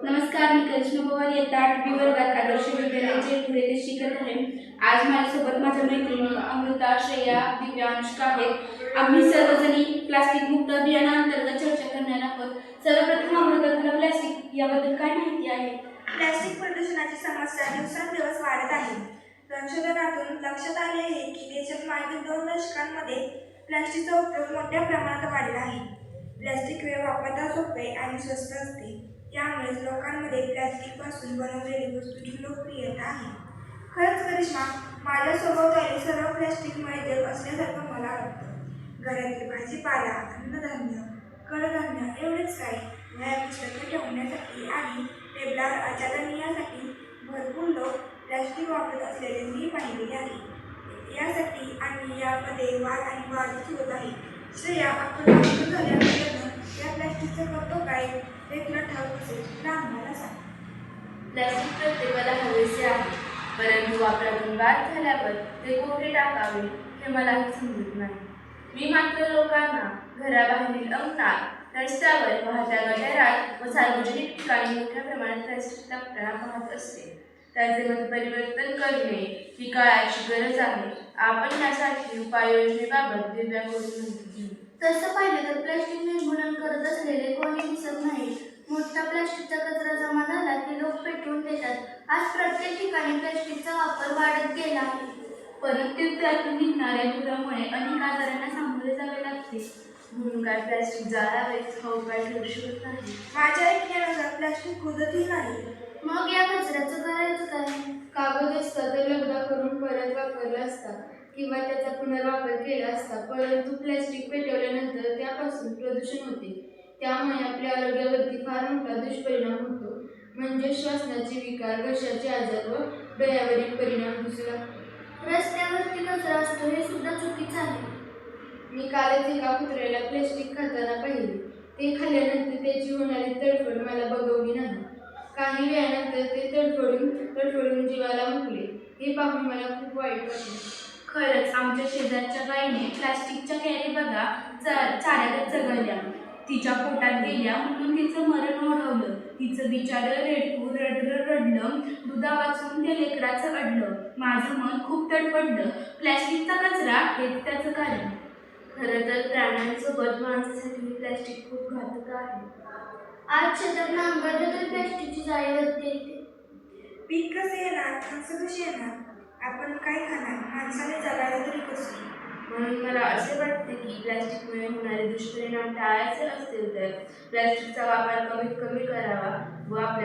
नमस्कार, मी करिश्मा पवार इयत्ता 8वी वर्गात आदर्श विद्यालयाचे पुढे ते शिकत आहे. आज माझ्यासोबत माझ्या मैत्रिणी अमृता, श्रेया, दिव्या, अनुष्का आहेत. आम्ही सर्वजणी प्लास्टिक मुक्त अभियानाअंतर्गत चर्चा करणार आहोत. सर्वप्रथम अमृता, तुला प्लास्टिक याबद्दल काय माहिती आहे? प्लास्टिक प्रदूषणाची समस्या दिवसेंदिवस वाढत आहे. संशोधनातून लक्षात आले आहे की देशात मागील 2 दशकांमध्ये प्लास्टिकचा उपयोग मोठ्या प्रमाणात वाढला आहे. प्लास्टिक वापरता सोपे आणि स्वस्त असते. यामुळे लोकांमध्ये प्लास्टिकपासून बनवलेली वस्तूंची लोकप्रियता आहे. खरंच करिश्मा, माझ्या सभोवताली सर्व प्लास्टिकमुळे जग असल्यासारखं मला वाटतं. घरातील भाजीपाला, अन्नधान्य, कडधान्य एवढेच काय, वह्या पुस्तकं ठेवण्यासाठी आणि टेबलावर आचारण्यासाठी भरपूर लोक प्लास्टिक वापरत असलेले मी पाहिलेले आहे. यासाठी आणि यामध्ये वाद आणि वादच होत आहे. श्रेया, आपण वापर झाल्यानंतर या प्लास्टिकचा करतो काय ते तुला ठाऊक असेल, तुला आम्हाला सांग. प्लास्टिक प्रत्येकाला हवेसे आहे, परंतु वापरातून बाद झाल्यावर ते कोठे टाकावे हे मलाही समजत नाही. मी मात्र लोकांना घराबाहेरील अंगणात, रस्त्यावर, वाहत्या गटारात व सार्वजनिक ठिकाणी मोठ्या प्रमाणात प्लास्टिक टाकताना पाहत असते. त्याचे मत परिवर्तन करणे ही काळाची गरज आहे. आपण यासाठी उपाययोजनेबाबत दिव्याकडून माहिती घेऊ. तसं पाहिलं तर प्लास्टिक निर्मूलन करत असलेले कोणी दिसत नाही. मोठा प्लास्टिकचा कचरा जमा झाला की लोक पेटवून देतात. आज प्रत्येक ठिकाणी प्लास्टिकचा वापर वाढत गेला आहे. परंतु त्यातून निघणाऱ्या धुरामुळे अनेक आजारांना सामोरे जावे लागते. म्हणून काय प्लास्टिक जाळावेच हा उपाय ठरू शकत नाही. माझ्या ऐकण्यानुसार प्लास्टिक कुजतही नाही. मग या कचऱ्याचं करायचं काय? कागद असता तर लगदा करून परत वापरला असता किंवा त्याचा पुनर्वापर केला असता. परंतु प्लॅस्टिक पेटवल्यानंतर त्यापासून प्रदूषण होते. त्यामुळे आपल्या आरोग्यावरती फार मोठा दुष्परिणाम होतो. म्हणजे श्वसनाचे विकार, घशाचे आजार व डोळ्यावरील परिणाम दिसू लागतात. रस्त्यावरती कचरा असतो हे सुद्धा चुकीचं आहे. मी कालच एका कुत्र्याला प्लॅस्टिक खाताना पाहिले. ते खाल्ल्यानंतर त्याची होणारी तडफड मला बघवली नाही. काही वेळानंतर ते तडफडून जीवाला मुकले. हे पाहून मला खूप वाईट वाटले. खरंच आमच्या शेजारच्या गायीने प्लास्टिकच्या कॅरी बघा चाऱ्यात चघळल्या. तिच्या पोटात गेल्या म्हणून तिचं मरण ओढवलं. तिचं बिचारं रेडकू रडलं. दुधा वाचून त्या लेकराचं अडलं. माझं मन खूप तडफडलं. प्लॅस्टिकचा कचरा हेच त्याचं कारण. खरं तर प्राण्यांसोबत माणसासाठी प्लॅस्टिक खूप घातक आहे. आज शेतात नांगरलं तर प्लॅस्टिकची जाळीवरती येते. पीक कसे येणार, माणसं कशी येणार, आपण काय खाणार, माणसाने जगायला तरी कसं? म्हणून मला असे वाटते की प्लॅस्टिकमुळे होणारे दुष्परिणाम टाळायचे असतील तर प्लॅस्टिकचा वापर कमीत कमी करावा व आपल्या